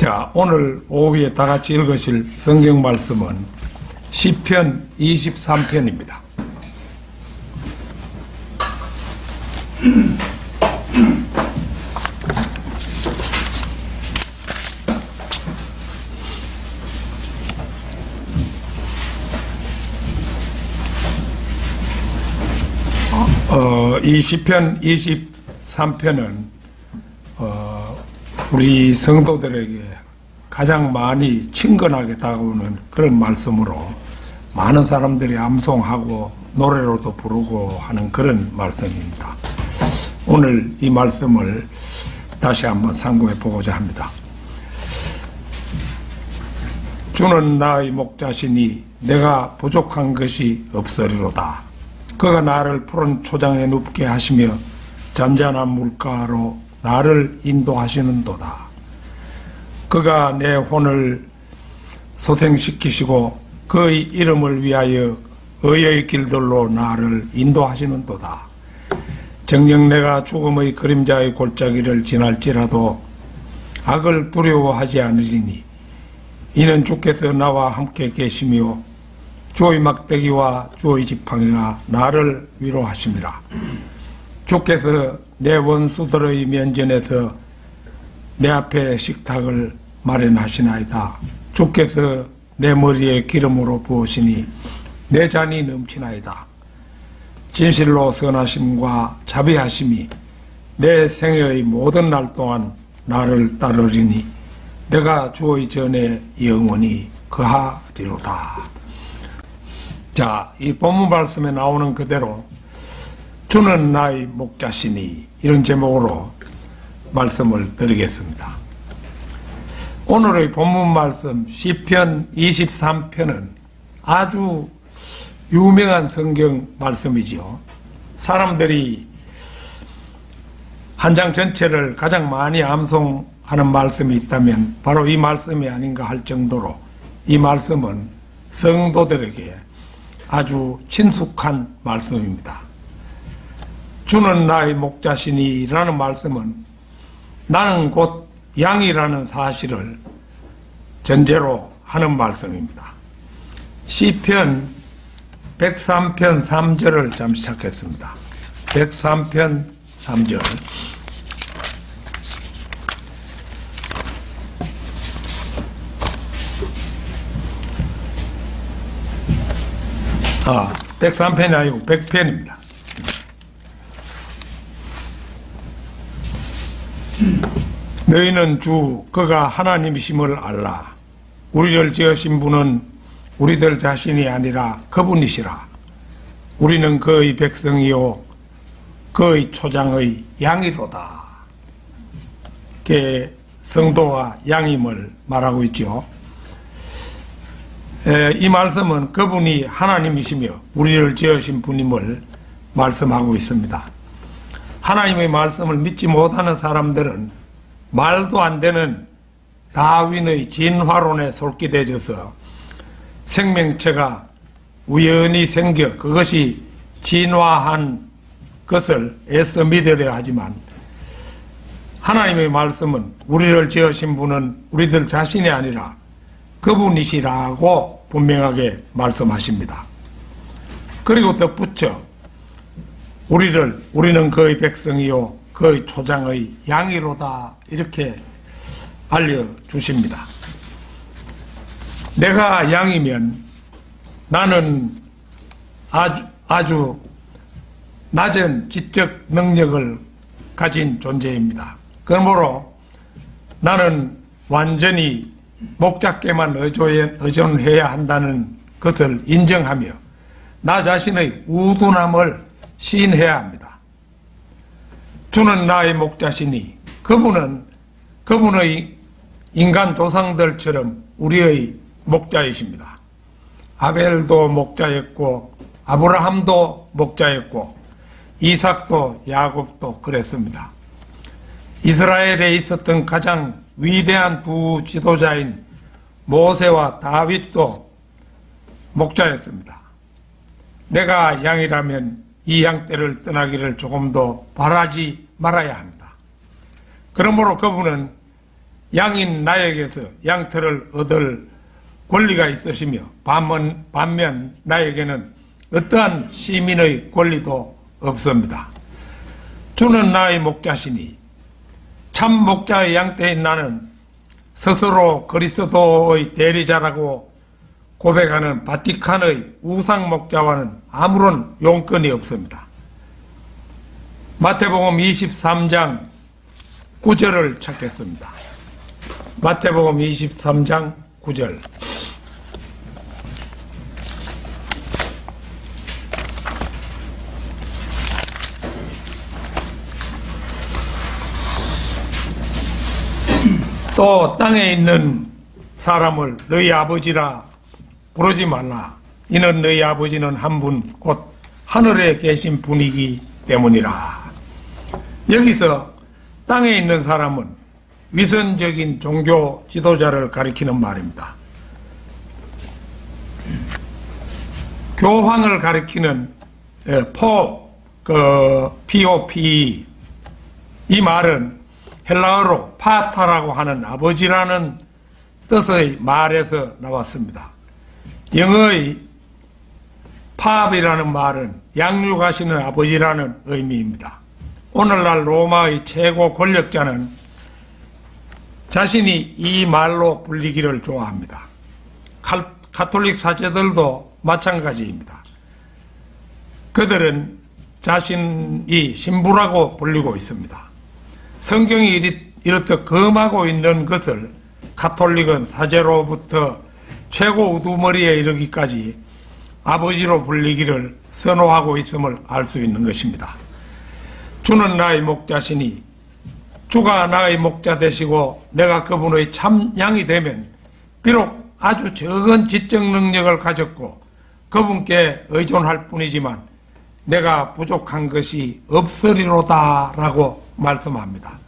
자, 오늘 오후에 다 같이 읽으실 성경 말씀은 시편 23편입니다. 이 시편 23편은 우리 성도들에게 가장 많이 친근하게 다가오는 그런 말씀으로 많은 사람들이 암송하고 노래로도 부르고 하는 그런 말씀입니다. 오늘 이 말씀을 다시 한번 상고해 보고자 합니다. 주는 나의 목자시니 내가 부족한 것이 없으리로다. 그가 나를 푸른 초장에 눕게 하시며 잔잔한 물가로 나를 인도하시는도다. 그가 내 혼을 소생시키시고 그의 이름을 위하여 의의 길들로 나를 인도하시는도다. 정녕 내가 죽음의 그림자의 골짜기를 지날지라도 악을 두려워하지 않으리니 이는 주께서 나와 함께 계시며 주의 막대기와 주의 지팡이가 나를 위로하심이라. 주께서 내 원수들의 면전에서 내 앞에 식탁을 마련하시나이다. 주께서 내 머리에 기름으로 부으시니 내 잔이 넘치나이다. 진실로 선하심과 자비하심이 내 생애의 모든 날 동안 나를 따르리니 내가 주의 전에 영원히 거하리로다. 자, 이 본문 말씀에 나오는 그대로 주는 나의 목자시니 이런 제목으로 말씀을 드리겠습니다. 오늘의 본문 말씀 시편 23편은 아주 유명한 성경 말씀이지요. 사람들이 한 장 전체를 가장 많이 암송하는 말씀이 있다면 바로 이 말씀이 아닌가 할 정도로 이 말씀은 성도들에게 아주 친숙한 말씀입니다. 주는 나의 목자시니 라는 말씀은 나는 곧 양이라는 사실을 전제로 하는 말씀입니다. 시편 103편 3절을 잠시 찾겠습니다. 103편 3절. 103편이 아니고 100편입니다. 너희는 주 그가 하나님이심을 알라. 우리를 지으신 분은 우리들 자신이 아니라 그분이시라. 우리는 그의 백성이요 그의 초장의 양이로다. 이렇게 성도가 양임을 말하고 있죠. 이 말씀은 그분이 하나님이시며 우리를 지으신 분임을 말씀하고 있습니다. 하나님의 말씀을 믿지 못하는 사람들은 말도 안 되는 다윈의 진화론에 솔깃해져서 생명체가 우연히 생겨 그것이 진화한 것을 애써 믿으려 하지만 하나님의 말씀은 우리를 지으신 분은 우리들 자신이 아니라 그분이시라고 분명하게 말씀하십니다. 그리고 덧붙여 우리는 그의 백성이요 그의 초장의 양이로다 이렇게 알려주십니다. 내가 양이면 나는 아주 낮은 지적 능력을 가진 존재입니다. 그러므로 나는 완전히 목자께만 의존해야 한다는 것을 인정하며 나 자신의 우둔함을 시인해야 합니다. 주는 나의 목자시니 그분의 인간 조상들처럼 우리의 목자이십니다. 아벨도 목자였고 아브라함도 목자였고 이삭도 야곱도 그랬습니다. 이스라엘에 있었던 가장 위대한 두 지도자인 모세와 다윗도 목자였습니다. 내가 양이라면 이 양떼를 떠나기를 조금도 바라지 말아야 합니다. 그러므로 그분은 양인 나에게서 양털을 얻을 권리가 있으시며 반면 나에게는 어떠한 시민의 권리도 없습니다. 주는 나의 목자시니 참 목자의 양떼인 나는 스스로 그리스도의 대리자라고 고백하는 바티칸의 우상 목자와는 아무런 용건이 없습니다. 마태복음 23장 9절을 찾겠습니다. 마태복음 23장 9절. 또 땅에 있는 사람을 너희 아버지라 부르지 말라. 이는 너희 아버지는 한 분 곧 하늘에 계신 분이기 때문이라. 여기서 땅에 있는 사람은 위선적인 종교 지도자를 가리키는 말입니다. 교황을 가리키는 POP, 이 말은 헬라어로 파타라고 하는 아버지라는 뜻의 말에서 나왔습니다. 영어의 팝이라는 말은 양육하시는 아버지라는 의미입니다. 오늘날 로마의 최고 권력자는 자신이 이 말로 불리기를 좋아합니다. 가톨릭 사제들도 마찬가지입니다. 그들은 자신이 신부라고 불리고 있습니다. 성경이 이렇듯 금하고 있는 것을 가톨릭은 사제로부터 최고 우두머리에 이르기까지 아버지로 불리기를 선호하고 있음을 알 수 있는 것입니다. 주는 나의 목자시니 주가 나의 목자 되시고 내가 그분의 참 양이 되면 비록 아주 적은 지적 능력을 가졌고 그분께 의존할 뿐이지만 내가 부족한 것이 없으리로다 라고 말씀합니다.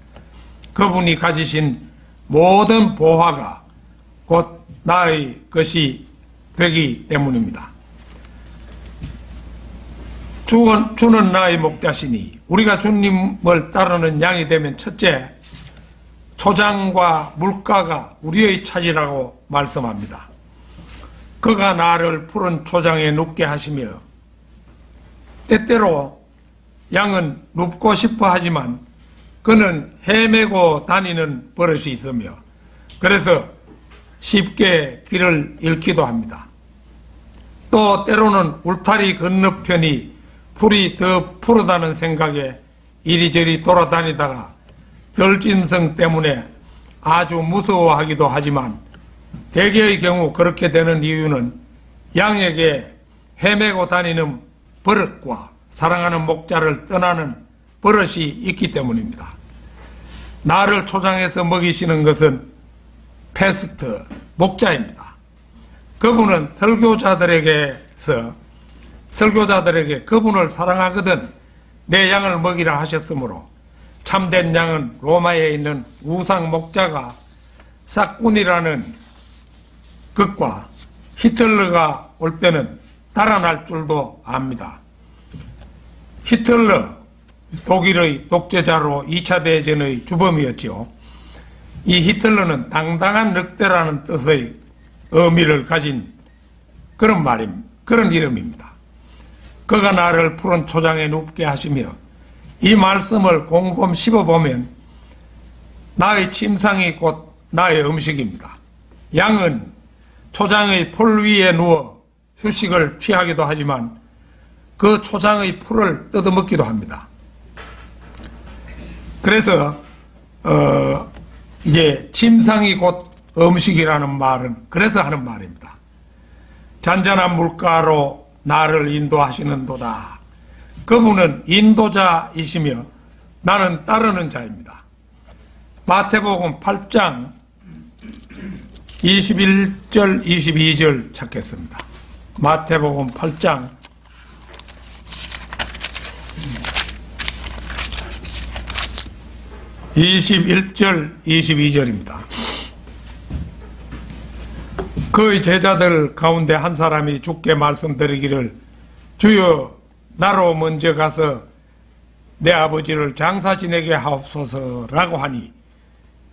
그분이 가지신 모든 보화가 곧 나의 것이 되기 때문입니다. 주는 나의 목자시니 우리가 주님을 따르는 양이 되면 첫째, 초장과 물가가 우리의 차지라고 말씀합니다. 그가 나를 푸른 초장에 눕게 하시며 때때로 양은 눕고 싶어 하지만 그는 헤매고 다니는 버릇이 있으며 그래서 쉽게 길을 잃기도 합니다. 또 때로는 울타리 건너편이 풀이 더 푸르다는 생각에 이리저리 돌아다니다가 덜짐승 때문에 아주 무서워하기도 하지만 대개의 경우 그렇게 되는 이유는 양에게 헤매고 다니는 버릇과 사랑하는 목자를 떠나는 버릇이 있기 때문입니다. 나를 초장에서 먹이시는 것은 패스트, 목자입니다. 그분은 설교자들에게 그분을 사랑하거든 내 양을 먹이라 하셨으므로 참된 양은 로마에 있는 우상 목자가 싹군이라는 것과 히틀러가 올 때는 달아날 줄도 압니다. 히틀러, 독일의 독재자로 2차 대전의 주범이었죠. 이 히틀러는 당당한 늑대라는 뜻의 의미를 가진 그런 이름입니다. 그가 나를 푸른 초장에 눕게 하시며 이 말씀을 곰곰 씹어보면 나의 침상이 곧 나의 음식입니다. 양은 초장의 풀 위에 누워 휴식을 취하기도 하지만 그 초장의 풀을 뜯어먹기도 합니다. 그래서 이제 침상이 곧 음식이라는 말은 그래서 하는 말입니다. 잔잔한 물가로 나를 인도하시는도다. 그분은 인도자이시며 나는 따르는 자입니다. 마태복음 8장 21절 22절 찾겠습니다. 마태복음 8장 21절 22절입니다. 그의 제자들 가운데 한 사람이 주께 말씀드리기를 주여 나로 먼저 가서 내 아버지를 장사 지내게 하옵소서라고 하니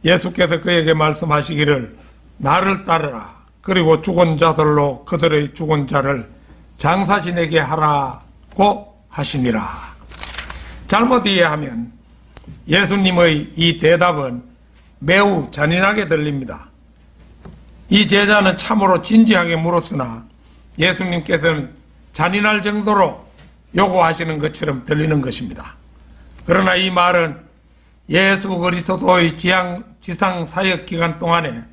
예수께서 그에게 말씀하시기를 나를 따르라. 그리고 죽은 자들로 그들의 죽은 자를 장사 지내게 하라고 하시니라. 잘못 이해하면 예수님의 이 대답은 매우 잔인하게 들립니다. 이 제자는 참으로 진지하게 물었으나 예수님께서는 잔인할 정도로 요구하시는 것처럼 들리는 것입니다. 그러나 이 말은 예수 그리스도의 지상 사역 기간 동안에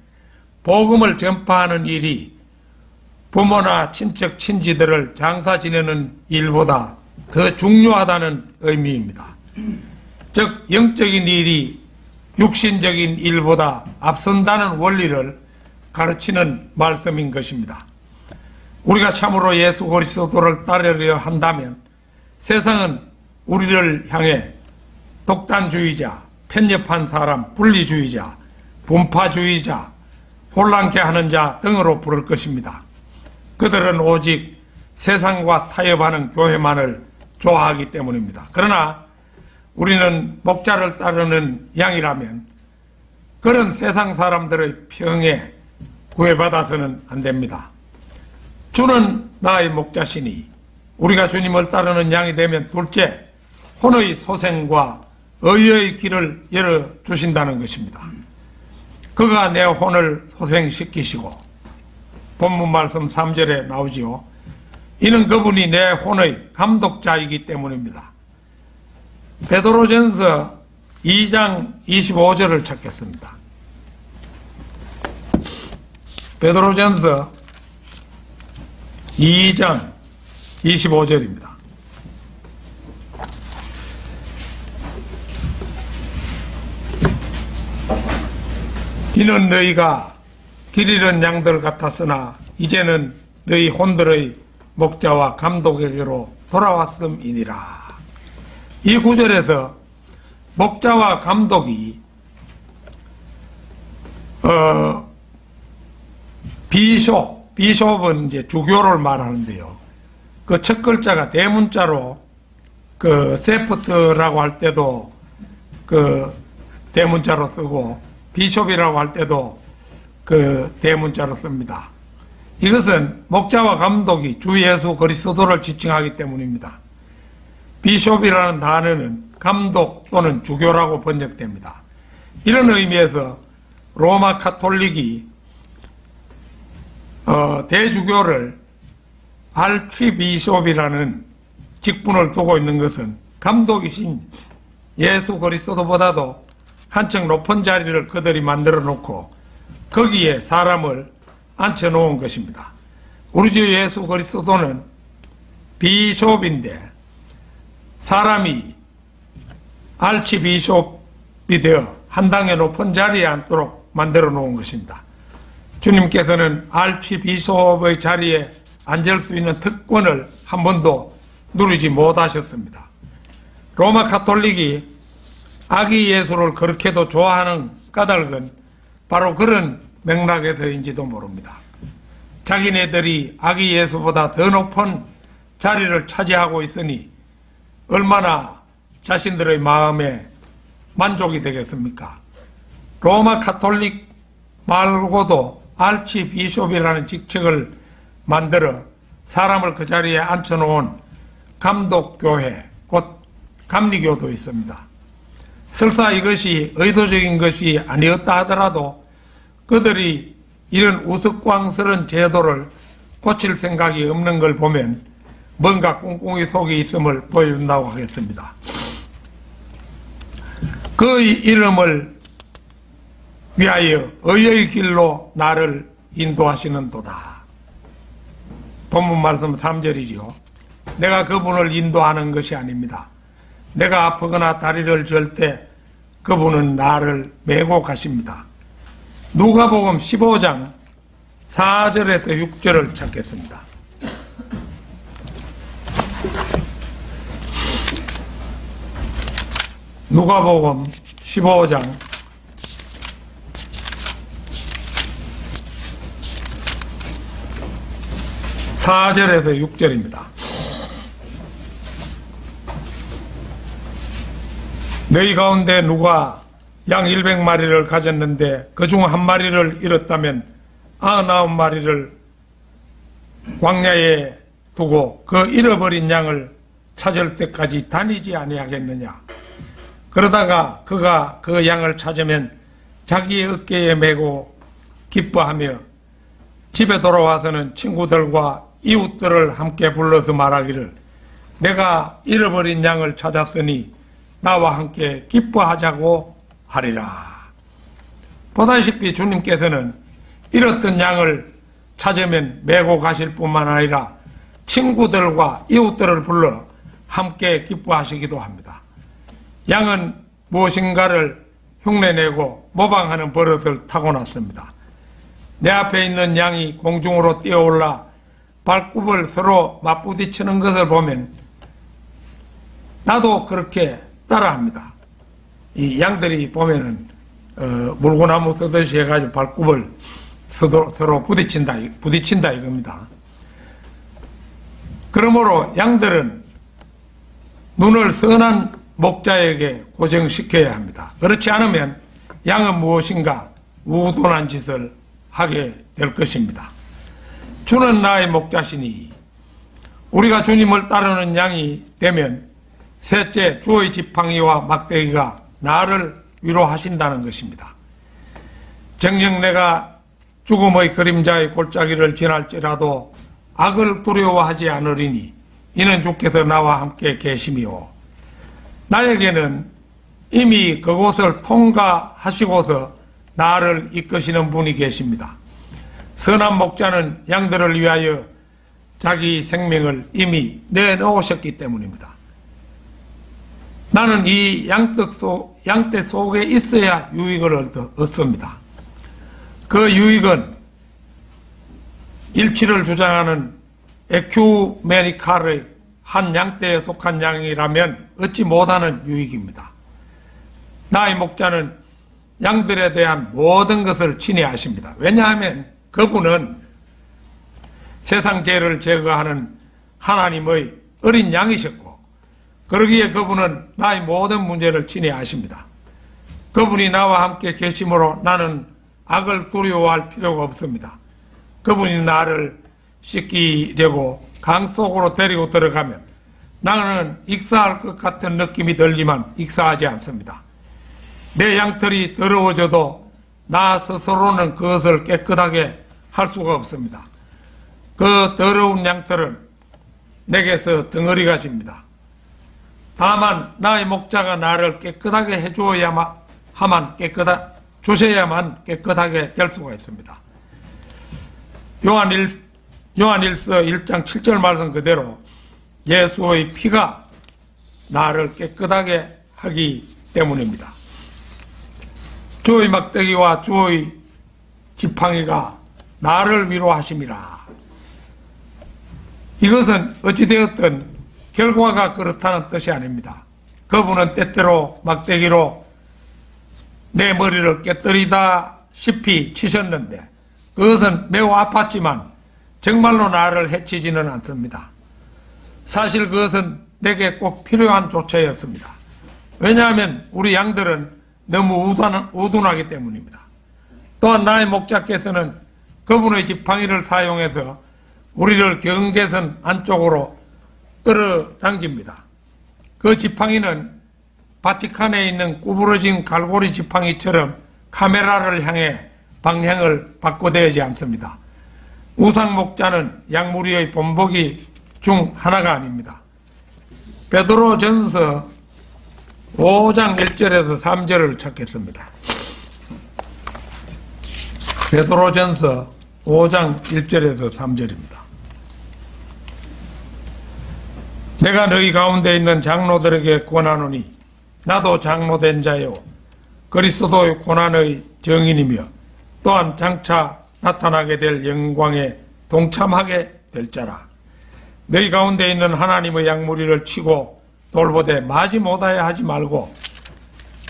복음을 전파하는 일이 부모나 친척 친지들을 장사 지내는 일보다 더 중요하다는 의미입니다. 즉 영적인 일이 육신적인 일보다 앞선다는 원리를 가르치는 말씀인 것입니다. 우리가 참으로 예수 그리스도를 따르려 한다면 세상은 우리를 향해 독단주의자, 편협한 사람, 분리주의자, 분파주의자, 혼란케 하는 자 등으로 부를 것입니다. 그들은 오직 세상과 타협하는 교회만을 좋아하기 때문입니다. 그러나 우리는 목자를 따르는 양이라면 그런 세상 사람들의 평에 구애받아서는 안 됩니다. 주는 나의 목자시니 우리가 주님을 따르는 양이 되면 둘째, 혼의 소생과 의의 길을 열어주신다는 것입니다. 그가 내 혼을 소생시키시고, 본문 말씀 3절에 나오지요. 이는 그분이 내 혼의 감독자이기 때문입니다. 베드로전서 2장 25절을 찾겠습니다. 베드로전서 2장 25절입니다. 이는 너희가 길 잃은 양들 같았으나 이제는 너희 혼들의 목자와 감독에게로 돌아왔음이니라. 이 구절에서 목자와 감독이 비숍은 이제 주교를 말하는데요. 그 첫 글자가 대문자로 그 세프트라고 할 때도 그 대문자로 쓰고 비숍이라고 할 때도 그 대문자로 씁니다. 이것은 목자와 감독이 주 예수 그리스도를 지칭하기 때문입니다. 비숍이라는 단어는 감독 또는 주교라고 번역됩니다. 이런 의미에서 로마 카톨릭이 대주교를 알치비숍이라는 직분을 두고 있는 것은 감독이신 예수 그리스도보다도 한층 높은 자리를 그들이 만들어 놓고 거기에 사람을 앉혀 놓은 것입니다. 우리 주 예수 그리스도는 비숍인데 사람이 알치비숍이 되어 한 당의 높은 자리에 앉도록 만들어 놓은 것입니다. 주님께서는 알치비숍의 자리에 앉을 수 있는 특권을 한 번도 누리지 못하셨습니다. 로마 카톨릭이 아기 예수를 그렇게도 좋아하는 까닭은 바로 그런 맥락에서인지도 모릅니다. 자기네들이 아기 예수보다 더 높은 자리를 차지하고 있으니 얼마나 자신들의 마음에 만족이 되겠습니까? 로마 카톨릭 말고도 알치비숍이라는 직책을 만들어 사람을 그 자리에 앉혀놓은 감독교회, 곧 감리교도 있습니다. 설사 이것이 의도적인 것이 아니었다 하더라도 그들이 이런 우스꽝스러운 제도를 고칠 생각이 없는 걸 보면 뭔가 꿍꿍이 속에 있음을 보여준다고 하겠습니다. 그 이름을 위하여 의의 길로 나를 인도하시는도다. 본문 말씀 3절이지요. 내가 그분을 인도하는 것이 아닙니다. 내가 아프거나 다리를 절 때 그분은 나를 메고 가십니다. 누가복음 15장 4절에서 6절을 찾겠습니다. 누가복음 15장 4절에서 6절입니다. 너희 가운데 누가 양 100마리를 가졌는데 그중 한 마리를 잃었다면 99마리를 광야에 두고 그 잃어버린 양을 찾을 때까지 다니지 아니하겠느냐. 그러다가 그가 그 양을 찾으면 자기의 어깨에 메고 기뻐하며 집에 돌아와서는 친구들과 이웃들을 함께 불러서 말하기를 내가 잃어버린 양을 찾았으니 나와 함께 기뻐하자고 하리라. 보다시피 주님께서는 잃었던 양을 찾으면 메고 가실 뿐만 아니라 친구들과 이웃들을 불러 함께 기뻐하시기도 합니다. 양은 무엇인가를 흉내내고 모방하는 버릇을 타고났습니다. 내 앞에 있는 양이 공중으로 뛰어올라 발굽을 서로 맞부딪히는 것을 보면 나도 그렇게 따라합니다. 이 양들이 보면은 물고나무 쓰듯이 해가지고 발굽을 서로 부딪힌다 이겁니다. 그러므로 양들은 눈을 선한 목자에게 고정시켜야 합니다. 그렇지 않으면 양은 무엇인가 우둔한 짓을 하게 될 것입니다. 주는 나의 목자시니 우리가 주님을 따르는 양이 되면 셋째 주의 지팡이와 막대기가 나를 위로하신다는 것입니다. 정녕 내가 죽음의 그림자의 골짜기를 지날지라도 악을 두려워하지 않으리니 이는 주께서 나와 함께 계심이요 나에게는 이미 그곳을 통과하시고서 나를 이끄시는 분이 계십니다. 선한 목자는 양들을 위하여 자기 생명을 이미 내놓으셨기 때문입니다. 나는 이 양떼 속에 있어야 유익을 얻습니다. 그 유익은 일치를 주장하는 에큐메니칼의 한 양떼에 속한 양이라면 얻지 못하는 유익입니다. 나의 목자는 양들에 대한 모든 것을 친히 아십니다. 왜냐하면 그분은 세상 죄를 제거하는 하나님의 어린 양이셨고 그러기에 그분은 나의 모든 문제를 친히 아십니다. 그분이 나와 함께 계심으로 나는 악을 두려워할 필요가 없습니다. 그분이 나를 씻기려고 강 속으로 데리고 들어가면 나는 익사할 것 같은 느낌이 들지만 익사하지 않습니다. 내 양털이 더러워져도 나 스스로는 그것을 깨끗하게 할 수가 없습니다. 그 더러운 양털은 내게서 덩어리가 집니다. 다만 나의 목자가 나를 깨끗하게 주셔야만 깨끗하게 될 수가 있습니다. 요한일서 1장 7절 말씀 그대로 예수의 피가 나를 깨끗하게 하기 때문입니다. 주의 막대기와 주의 지팡이가 나를 위로하심이라. 이것은 어찌되었든 결과가 그렇다는 뜻이 아닙니다. 그분은 때때로 막대기로 내 머리를 깨뜨리다시피 치셨는데 그것은 매우 아팠지만 정말로 나를 해치지는 않습니다. 사실 그것은 내게 꼭 필요한 조처였습니다. 왜냐하면 우리 양들은 너무 우둔하기 때문입니다. 또한 나의 목자께서는 그분의 지팡이를 사용해서 우리를 경계선 안쪽으로 끌어당깁니다. 그 지팡이는 바티칸에 있는 구부러진 갈고리 지팡이처럼 카메라를 향해 방향을 바꿔대지 않습니다. 우상 목자는 양무리의 본보기 중 하나가 아닙니다. 베드로전서 5장 1절에서 3절을 찾겠습니다. 베드로전서 5장 1절에서 3절입니다. 내가 너희 가운데 있는 장로들에게 권하노니 나도 장로된 자요 그리스도의 고난의 증인이며 또한 장차 나타나게 될 영광에 동참하게 될 자라. 너희 가운데 있는 하나님의 양무리를 치고 돌보되 마지 못하여 하지 말고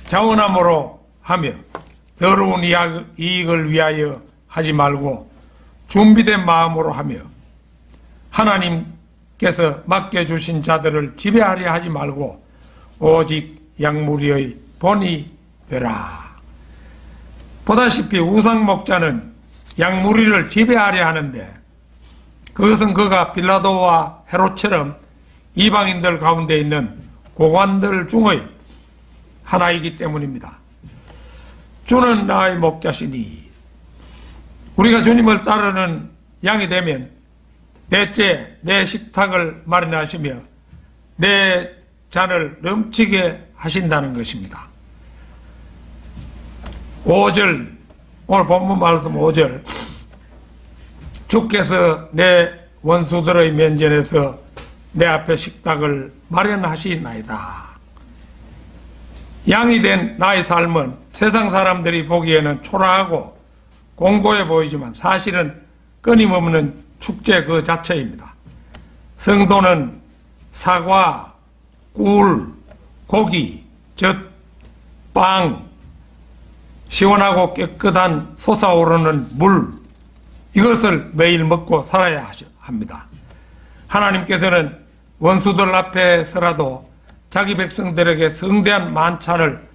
자원함으로 하며 더러운 이익을 위하여 하지 말고 준비된 마음으로 하며 하나님께서 맡겨주신 자들을 지배하려 하지 말고 오직 양무리의 본이 되라. 보다시피 우상목자는 양무리를 지배하려 하는데 그것은 그가 빌라도와 헤롯처럼 이방인들 가운데 있는 고관들 중의 하나이기 때문입니다. 주는 나의 목자시니 우리가 주님을 따르는 양이 되면 넷째 내 식탁을 마련하시며 내 잔을 넘치게 하신다는 것입니다. 5절, 오늘 본문 말씀 5절, 주께서 내 원수들의 면전에서 내 앞에 식탁을 마련하시나이다. 양이 된 나의 삶은 세상 사람들이 보기에는 초라하고 공고해 보이지만 사실은 끊임없는 축제 그 자체입니다. 성도는 사과, 꿀, 고기, 젖, 빵, 시원하고 깨끗한 솟아오르는 물, 이것을 매일 먹고 살아야 합니다. 하나님께서는 원수들 앞에서라도 자기 백성들에게 성대한 만찬을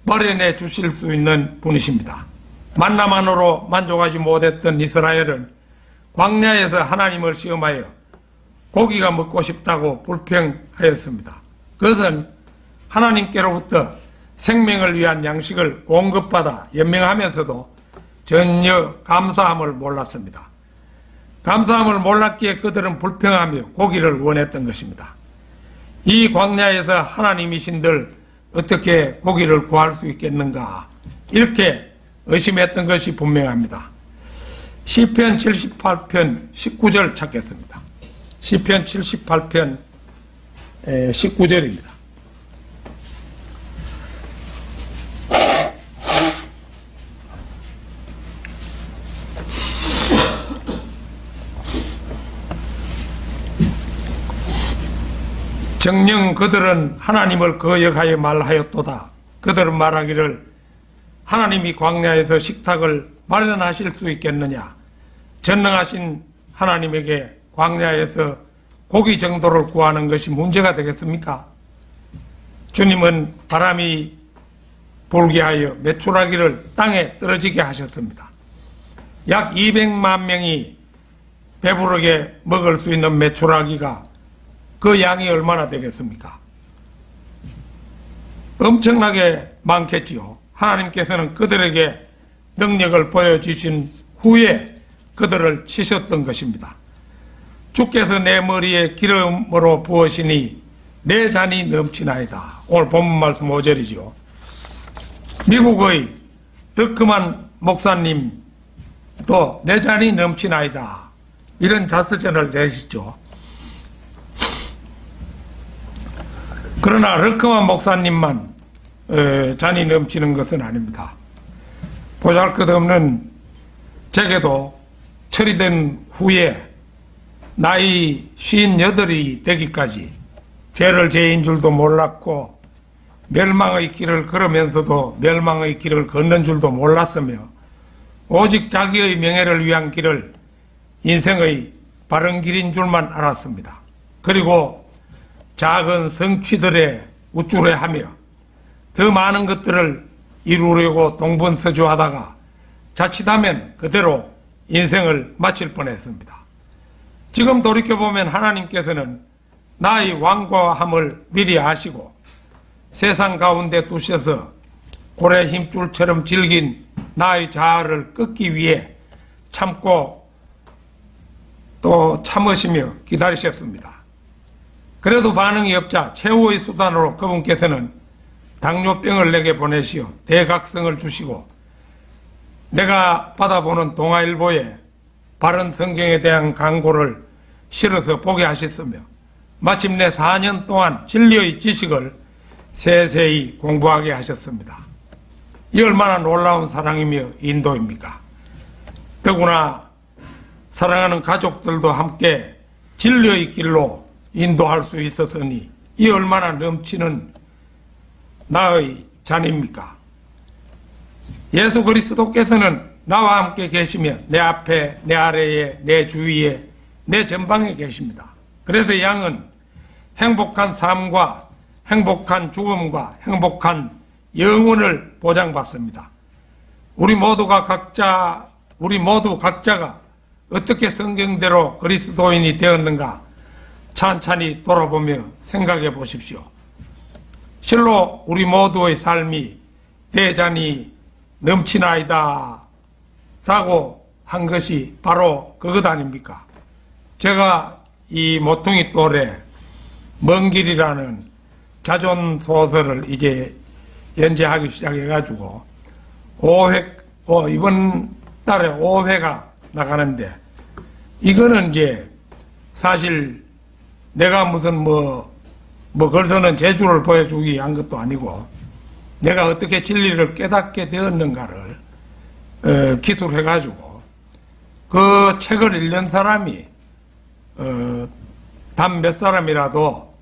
마련해 주실 수 있는 분이십니다. 만나만으로 만족하지 못했던 이스라엘은 광야에서 하나님을 시험하여 고기가 먹고 싶다고 불평하였습니다. 그것은 하나님께로부터 생명을 위한 양식을 공급받아 연명하면서도 전혀 감사함을 몰랐습니다. 감사함을 몰랐기에 그들은 불평하며 고기를 원했던 것입니다. 이 광야에서 하나님이신들 어떻게 고기를 구할 수 있겠는가, 이렇게 의심했던 것이 분명합니다. 시편 78편 19절 찾겠습니다. 시편 78편 19절입니다. 정녕 그들은 하나님을 거역하여 말하였도다. 그들은 말하기를 하나님이 광야에서 식탁을 마련하실 수 있겠느냐. 전능하신 하나님에게 광야에서 고기 정도를 구하는 것이 문제가 되겠습니까? 주님은 바람이 불게 하여 메추라기를 땅에 떨어지게 하셨습니다. 약 200만 명이 배부르게 먹을 수 있는 메추라기가 그 양이 얼마나 되겠습니까? 엄청나게 많겠지요. 하나님께서는 그들에게 능력을 보여주신 후에 그들을 치셨던 것입니다. 주께서 내 머리에 기름으로 부으시니 내 잔이 넘치나이다. 오늘 본문 말씀 5절이죠. 미국의 르크만 목사님도 내 잔이 넘치나이다, 이런 자서전을 내시죠. 그러나 르크만 목사님만 잔이 넘치는 것은 아닙니다. 보잘것없는 제게도 처리된 후에 나이 58이 되기까지 죄를 죄인 줄도 몰랐고 멸망의 길을 걸으면서도 멸망의 길을 걷는 줄도 몰랐으며 오직 자기의 명예를 위한 길을 인생의 바른 길인 줄만 알았습니다. 그리고 작은 성취들에 우쭐해하며 더 많은 것들을 이루려고 동분서주하다가 자칫하면 그대로 인생을 마칠 뻔했습니다. 지금 돌이켜보면 하나님께서는 나의 완고함을 미리 아시고 세상 가운데 두셔서 고래 힘줄처럼 질긴 나의 자아를 끊기 위해 참고 또 참으시며 기다리셨습니다. 그래도 반응이 없자 최후의 수단으로 그분께서는 당뇨병을 내게 보내시어 대각성을 주시고 내가 받아보는 동아일보에 바른 성경에 대한 광고를 실어서 보게 하셨으며 마침내 4년 동안 진리의 지식을 세세히 공부하게 하셨습니다. 이 얼마나 놀라운 사랑이며 인도입니까? 더구나 사랑하는 가족들도 함께 진리의 길로 인도할 수 있었으니 이 얼마나 넘치는 나의 잔입니까? 예수 그리스도께서는 나와 함께 계시며 내 앞에, 내 아래에, 내 주위에, 내 전방에 계십니다. 그래서 양은 행복한 삶과 행복한 죽음과 행복한 영혼을 보장받습니다. 우리 모두 각자가 어떻게 성경대로 그리스도인이 되었는가 찬찬히 돌아보며 생각해 보십시오. 실로 우리 모두의 삶이 대잔이 넘치나이다 라고 한 것이 바로 그것 아닙니까? 제가 이 모퉁이 돌에 먼 길이라는 자존소설을 이제 연재하기 시작해가지고 이번 달에 5회가 나가는데, 이거는 이제 사실 내가 무슨 걸서는 재주를 보여주기 위한 것도 아니고, 내가 어떻게 진리를 깨닫게 되었는가를 기술해가지고 그 책을 읽는 사람이 단 몇 사람이라도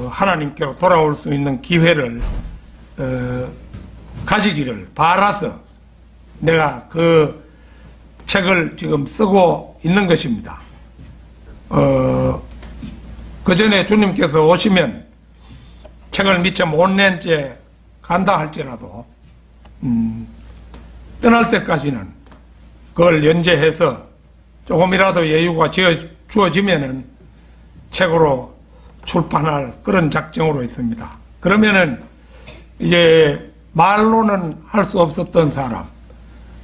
하나님께로 돌아올 수 있는 기회를 가지기를 바라서 내가 그 책을 지금 쓰고 있는 것입니다. 그 전에 주님께서 오시면 책을 미처 못 낸 채 간다 할지라도 떠날 때까지는 그걸 연재해서 조금이라도 여유가 주어지면은 책으로 출판할 그런 작정으로 있습니다. 그러면은 이제 말로는 할 수 없었던 사람,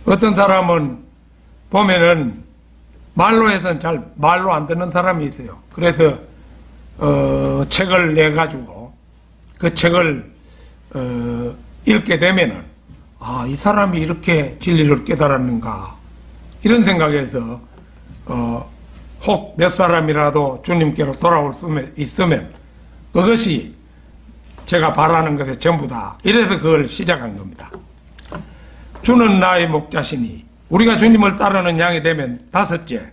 어떤 사람은 보면은 말로 해서는 잘 말로 안 듣는 사람이 있어요. 그래서 책을 내 가지고 그 책을 읽게 되면은 이 사람이 이렇게 진리를 깨달았는가 이런 생각에서 혹 몇 사람이라도 주님께로 돌아올 수 있으면 그것이 제가 바라는 것의 전부다. 이래서 그걸 시작한 겁니다. 주는 나의 목자시니 우리가 주님을 따르는 양이 되면, 다섯째,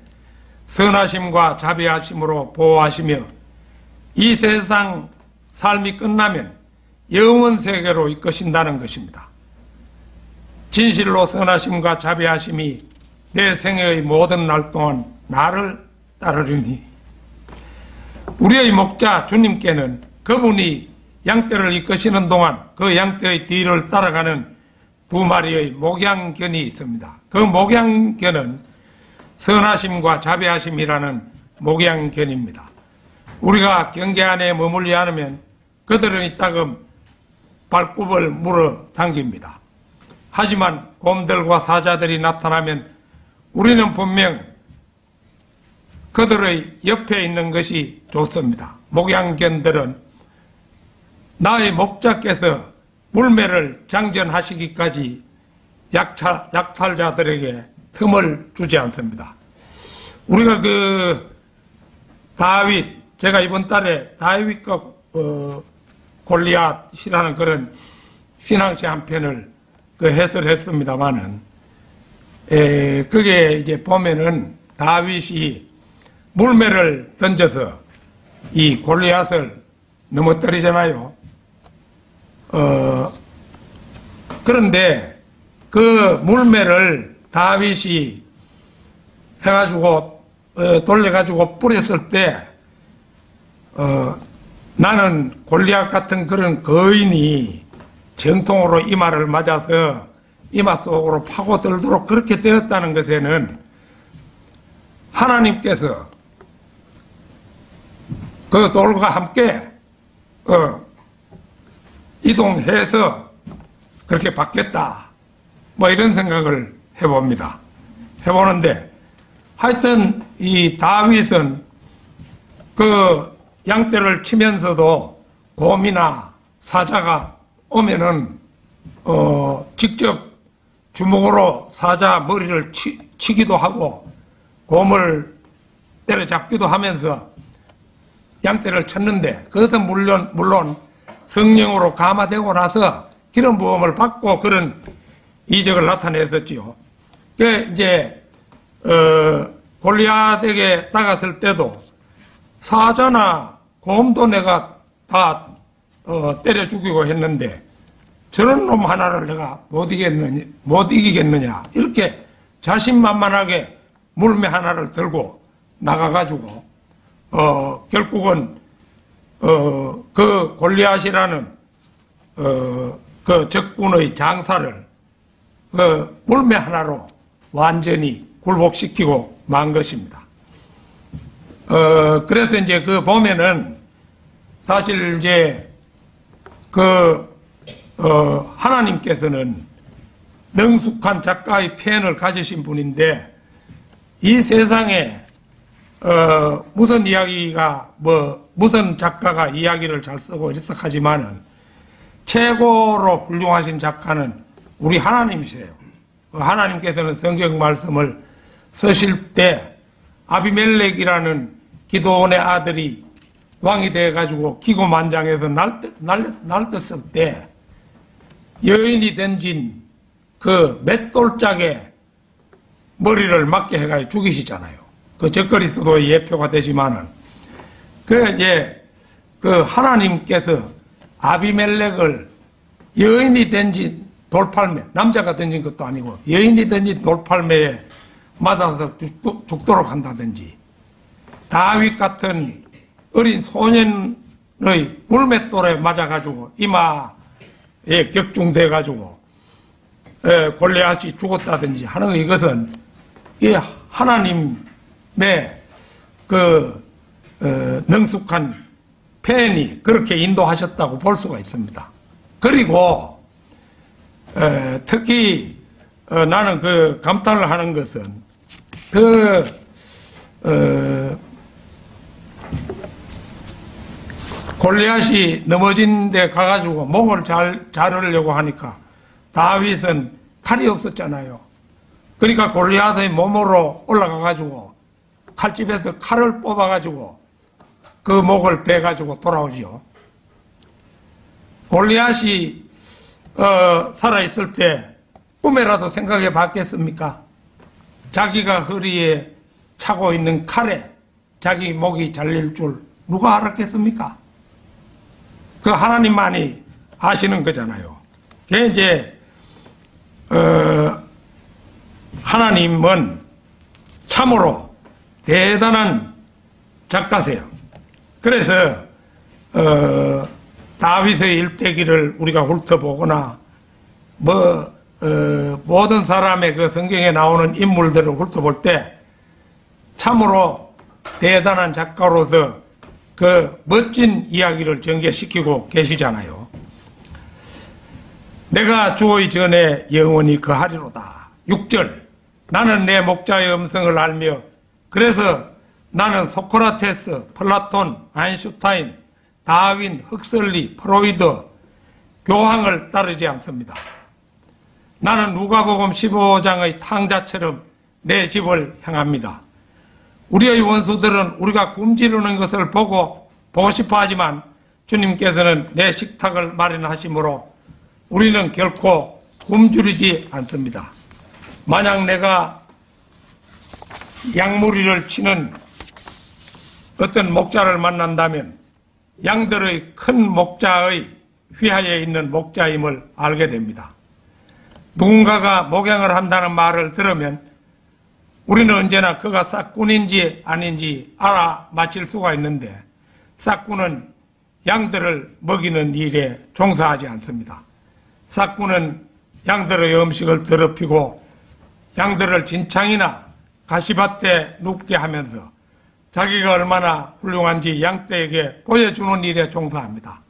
선하심과 자비하심으로 보호하시며 이 세상 삶이 끝나면 영원 세계로 이끄신다는 것입니다. 진실로 선하심과 자비하심이 내 생애의 모든 날 동안 나를 따르리니, 우리의 목자 주님께는 그분이 양떼를 이끄시는 동안 그 양떼의 뒤를 따라가는 두 마리의 목양견이 있습니다. 그 목양견은 선하심과 자비하심이라는 목양견입니다. 우리가 경계 안에 머물지 않으면 그들은 이따금 발굽을 물어 당깁니다. 하지만 곰들과 사자들이 나타나면 우리는 분명 그들의 옆에 있는 것이 좋습니다. 목양견들은 나의 목자께서 물매를 장전하시기까지 약탈자들에게 틈을 주지 않습니다. 우리가 제가 이번 달에 다윗과 골리앗이라는 그런 신앙시 한 편을 해설했습니다만은, 그게 이제 보면은 다윗이 물매를 던져서 이 골리앗을 넘어뜨리잖아요. 그런데 그 물매를 다윗이 해가지고 돌려가지고 뿌렸을 때 나는 골리앗 같은 그런 거인이 정통으로 이마를 맞아서 이마 속으로 파고들도록 그렇게 되었다는 것에는 하나님께서 그 돌과 함께 이동해서 그렇게 바뀌었다, 이런 생각을 해보는데, 하여튼 이 다윗은 그 양떼를 치면서도 곰이나 사자가 오면은 직접 주먹으로 사자 머리를 치기도 하고 곰을 때려잡기도 하면서 양떼를 쳤는데, 그것은 물론 성령으로 감화되고 나서 기름 부음을 받고 그런 이적을 나타냈었지요. 이제 골리앗에게 다가설 때도 사자나 곰도 내가 다 때려 죽이고 했는데 저런 놈 하나를 내가 못 이기겠느냐 이렇게 자신만만하게 물매 하나를 들고 나가가지고 결국은 그 골리앗이라는 그 적군의 장사를 그 물매 하나로 완전히 굴복시키고 만 것입니다. 그래서 이제 그 보면은 사실 이제 하나님께서는 능숙한 작가의 펜을 가지신 분인데 이 세상에 무슨 이야기가 무슨 작가가 이야기를 잘 쓰고 이렇게 하지만은 최고로 훌륭하신 작가는 우리 하나님이세요. 하나님께서는 성경 말씀을 쓰실 때 아비멜렉이라는 기드온의 아들이 왕이 돼가지고 기고만장해서 날떴을 때 여인이 던진 그 맷돌짝에 머리를 맞게 해가지고 죽이시잖아요. 그 적그리스도의 예표가 되지만은 이제 그 하나님께서 아비멜렉을 여인이 던진 돌팔매, 남자가 던진 것도 아니고 여인이 던진 돌팔매에 맞아서 죽도록 한다든지 다윗 같은 어린 소년의 물맷돌에 맞아가지고 이마에 격중돼가지고 골리앗이 죽었다든지 하는 이것은 이 하나님의 능숙한 펜이 그렇게 인도하셨다고 볼 수가 있습니다. 그리고 특히 나는 감탄을 하는 것은 골리앗이 넘어진 데 가가지고 목을 자르려고 하니까 다윗은 칼이 없었잖아요. 그러니까 골리앗의 몸으로 올라가가지고 칼집에서 칼을 뽑아가지고 그 목을 베가지고 돌아오죠. 골리앗이 살아있을 때 꿈에라도 생각해 봤겠습니까? 자기가 허리에 차고 있는 칼에 자기 목이 잘릴 줄 누가 알았겠습니까? 그 하나님만이 아시는 거잖아요. 그게 이제 하나님은 참으로 대단한 작가세요. 그래서 다윗의 일대기를 우리가 훑어보거나 모든 사람의 그 성경에 나오는 인물들을 훑어볼 때 참으로 대단한 작가로서 그 멋진 이야기를 전개시키고 계시잖아요. 내가 주의 전에 영원히 거하리로다. 6절 나는 내 목자의 음성을 알며 그래서 나는 소크라테스, 플라톤, 아인슈타인, 다윈, 흑설리, 프로이드, 교황을 따르지 않습니다. 나는 누가복음 15장의 탕자처럼 내 집을 향합니다. 우리의 원수들은 우리가 굶주리는 것을 보고 싶어 하지만 주님께서는 내 식탁을 마련하시므로 우리는 결코 굶주리지 않습니다. 만약 내가 양무리를 치는 어떤 목자를 만난다면 양들의 큰 목자의 휘하에 있는 목자임을 알게 됩니다. 누군가가 목양을 한다는 말을 들으면 우리는 언제나 그가 싹꾼인지 아닌지 알아맞힐 수가 있는데 싹꾼은 양들을 먹이는 일에 종사하지 않습니다. 싹꾼은 양들의 음식을 더럽히고 양들을 진창이나 가시밭에 눕게 하면서 자기가 얼마나 훌륭한지 양떼에게 보여주는 일에 종사합니다.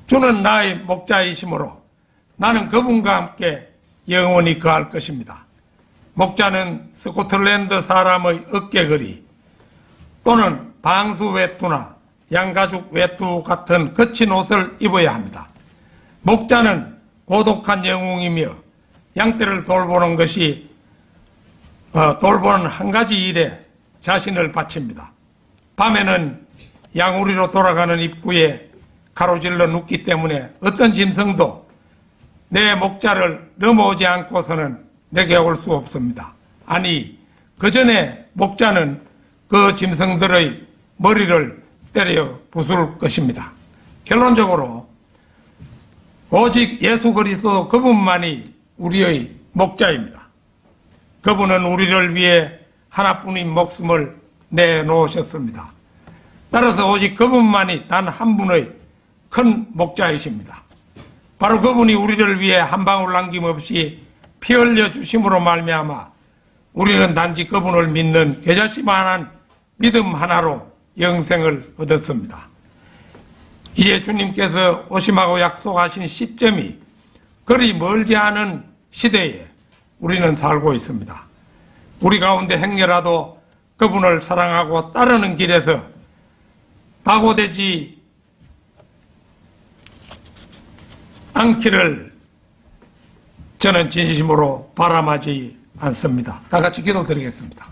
주는 나의 목자이시므로 나는 그분과 함께 영원히 거할 것입니다. 목자는 스코틀랜드 사람의 어깨걸이 또는 방수 외투나 양가죽 외투 같은 거친 옷을 입어야 합니다. 목자는 고독한 영웅이며 양떼를 돌보는 한 가지 일에 자신을 바칩니다. 밤에는 양우리로 돌아가는 입구에 가로질러 눕기 때문에 어떤 짐승도 내 목자를 넘어오지 않고서는 내게 올 수 없습니다. 아니, 그 전에 목자는 그 짐승들의 머리를 때려 부술 것입니다. 결론적으로 오직 예수 그리스도 그분만이 우리의 목자입니다. 그분은 우리를 위해 하나뿐인 목숨을 내놓으셨습니다. 따라서 오직 그분만이 단 한 분의 큰 목자이십니다. 바로 그분이 우리를 위해 한 방울 남김없이 피 흘려 주심으로 말미암아 우리는 단지 그분을 믿는 계좌시만한 믿음 하나로 영생을 얻었습니다. 이제 주님께서 오심하고 약속하신 시점이 그리 멀지 않은 시대에 우리는 살고 있습니다. 우리 가운데 행여라도 그분을 사랑하고 따르는 길에서 낙오되지 않기를 저는 진심으로 바람하지 않습니다. 다 같이 기도드리겠습니다.